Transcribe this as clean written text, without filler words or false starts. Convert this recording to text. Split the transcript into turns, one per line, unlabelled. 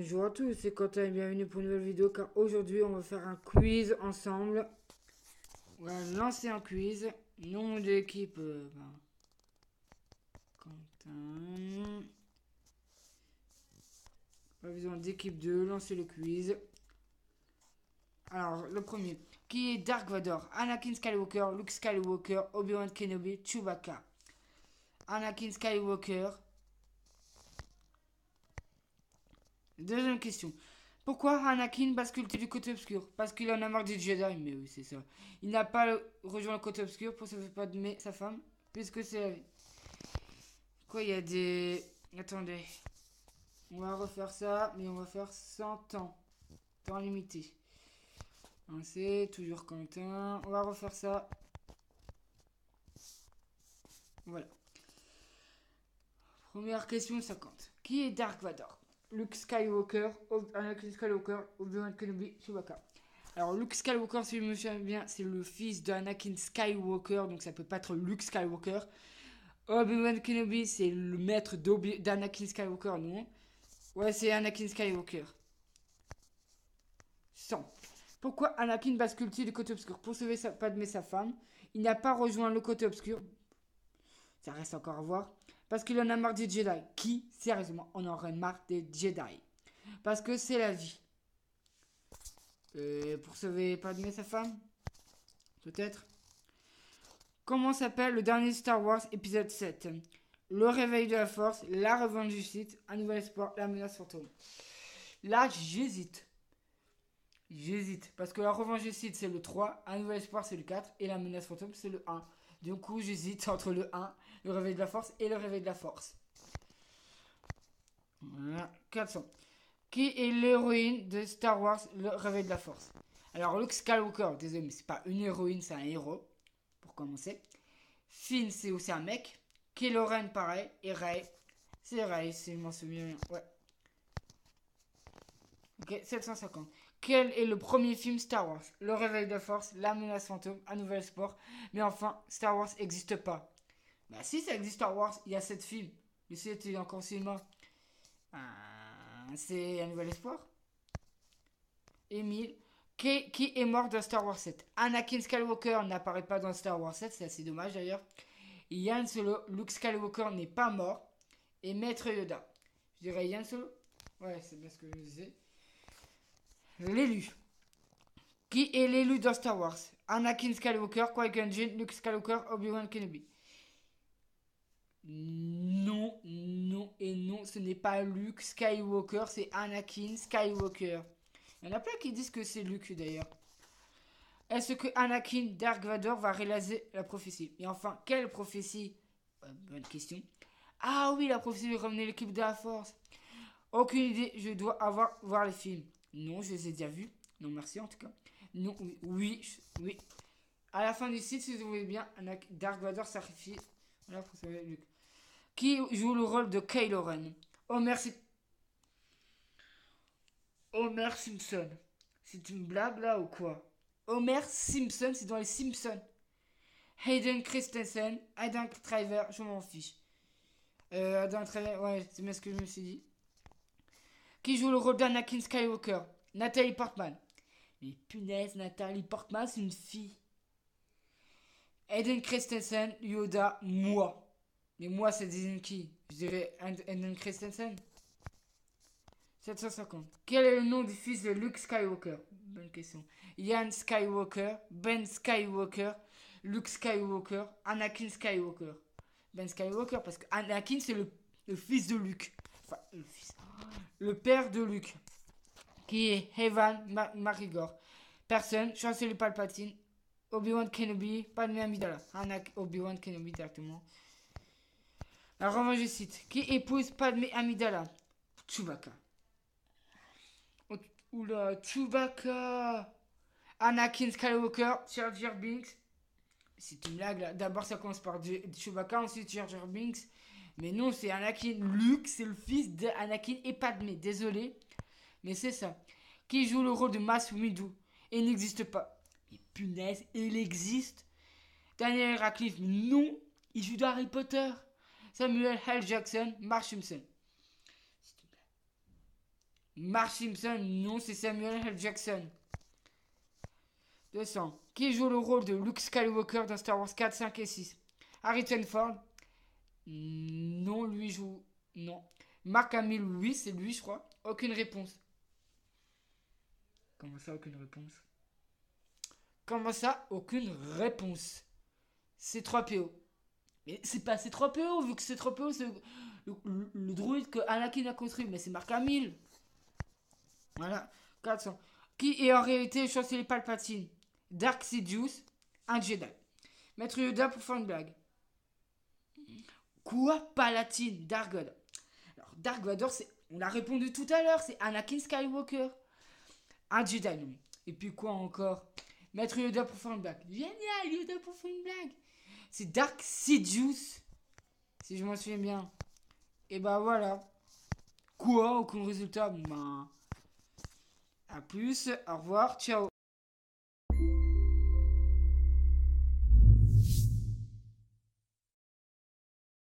Bonjour à tous, c'est Quentin et bienvenue pour une nouvelle vidéo car aujourd'hui on va faire un quiz ensemble. On va lancer un quiz. Nom de l'équipe Quentin. Pas besoin d'équipe 2, lancer le quiz. Alors le premier. Qui est Dark Vador? Anakin Skywalker, Luke Skywalker, Obi-Wan Kenobi, Chewbacca. Anakin Skywalker. Deuxième question. Pourquoi Anakin bascule-t-il du côté obscur? Parce qu'il en a marre des Jedi. Mais oui, c'est ça. Il n'a pas rejoint le côté obscur pour sauver Padmé, sa femme, puisque c'est la vie. Quoi, il y a des... Attendez. On va refaire ça, mais on va faire 100 temps. Temps limité. C'est toujours Quentin. On va refaire ça. Voilà. Première question 50. Qui est Dark Vador? Luke Skywalker, Anakin Skywalker, Obi-Wan Kenobi, Chewbacca. Alors Luke Skywalker, si je me souviens bien, c'est le fils d'Anakin Skywalker, donc ça peut pas être Luke Skywalker. Obi-Wan Kenobi, c'est le maître d'Anakin Skywalker, non? Ouais, c'est Anakin Skywalker. 100. Pourquoi Anakin bascule-t-il du côté obscur? Pour sauver Padmé, sa femme. Il n'a pas rejoint le côté obscur. Ça reste encore à voir. Parce qu'il en a marre des Jedi. Qui, sérieusement, en aurait marre des Jedi? Parce que c'est la vie. Pour sauver Padmé, sa femme? Peut-être. Comment s'appelle le dernier Star Wars épisode 7? Le réveil de la force, la revanche du Sith, un nouvel espoir, la menace fantôme. Là, j'hésite. Parce que la revanche du Sith, c'est le 3, un nouvel espoir, c'est le 4, et la menace fantôme, c'est le 1. Du coup, j'hésite entre le 1, le réveil de la force, et le réveil de la force. Voilà, 400. Qui est l'héroïne de Star Wars, le réveil de la force? Alors, Luke Skywalker, désolé, mais c'est pas une héroïne, c'est un héros, pour commencer. Finn, c'est aussi un mec. Kylo Ren, pareil. Et Rey, c'est Rey, si je m'en souviens bien. Ouais. Ok, 750. Quel est le premier film Star Wars? Le réveil de la force, la menace fantôme, un nouvel espoir. Mais enfin, Star Wars n'existe pas. Bah si, ça existe Star Wars, il y a 7 films. Mais c'était encore au cinéma. C'est un nouvel espoir. Émile. Qui est mort dans Star Wars 7? Anakin Skywalker n'apparaît pas dans Star Wars 7, c'est assez dommage d'ailleurs. Yann Solo, Luke Skywalker n'est pas mort. Et Maître Yoda. Je dirais Yann Solo. Ouais, c'est bien ce que je disais. L'élu. Qui est l'élu dans Star Wars? Anakin Skywalker, Qui-Gon Jinn, Luke Skywalker, Obi-Wan Kenobi. Non, non et non, ce n'est pas Luke Skywalker, c'est Anakin Skywalker. Il y en a plein qui disent que c'est Luke d'ailleurs. Est-ce que Anakin Dark Vador va réaliser la prophétie? Et enfin, quelle prophétie? Bonne question. Ah oui, la prophétie de ramener l'équipe de la force. Aucune idée, je dois voir les films. Non, je les ai déjà vus. Non, merci en tout cas. Non, oui. À la fin du site, si vous voulez bien, Dark Vador sacrifie. Voilà pour sauver Luke. Qui joue le rôle de Kylo Ren? Homer Simpson. C'est une blague là ou quoi? Homer Simpson, c'est dans les Simpsons. Hayden Christensen, Adam Driver, je m'en fiche. Adam Driver, ouais, c'est bien ce que je me suis dit. Qui joue le rôle d'Anakin Skywalker? Nathalie Portman. Mais punaise, Nathalie Portman, c'est une fille. Hayden Christensen, Yoda, moi. Mais moi, c'est qui? Je dirais Hayden Christensen. 750. Quel est le nom du fils de Luke Skywalker? Bonne question. Ian Skywalker, Ben Skywalker, Luke Skywalker, Anakin Skywalker. Ben Skywalker, parce que Anakin, c'est le fils de Luke. Enfin, le père de Luke. Qui est Evan McGregor. Personne. Chancelier Palpatine. Obi-Wan Kenobi. Padmé Amidala. Obi-Wan Kenobi directement. La revanche du Sith. Qui épouse Padmé Amidala? Chewbacca. Oula, Chewbacca. Anakin Skywalker, Jar Jar Binks. C'est une blague là. D'abord ça commence par Chewbacca, ensuite Jar Jar Binks. Mais non, c'est Anakin. Luke, c'est le fils d'Anakin et Padmé. Désolé, mais c'est ça. Qui joue le rôle de Mace Windu et n'existe pas. Mais punaise, il existe. Daniel Radcliffe, non. Il joue dans Harry Potter. Samuel L. Jackson, Mark Simpson. Mark Simpson, non, c'est Samuel L. Jackson. 200. Qui joue le rôle de Luke Skywalker dans Star Wars 4, 5 et 6? Harrison Ford. Non, lui joue... Non. Mark Hamill, oui, c'est lui, je crois. Aucune réponse. Comment ça, aucune réponse? Comment ça, aucune réponse? C3PO. Mais c'est pas C3PO, vu que C3PO, c'est le droïde que Anakin a construit. Mais c'est Mark Hamill. Voilà. 400. Qui est en réalité le chancelier Palpatine? Dark Sidious, un Jedi. Maître Yoda pour faire une blague. Quoi? Palatine, Dark Vador. Alors, Dark Vador, c'est... On l'a répondu tout à l'heure, c'est Anakin Skywalker. Un Jedi, non. Et puis quoi encore? Maître Yoda pour faire une blague. Génial, Yoda pour faire une blague. C'est Dark Sidious, si je m'en souviens bien. Et bah voilà. Quoi? Aucun résultat? Ben... À plus, au revoir, ciao.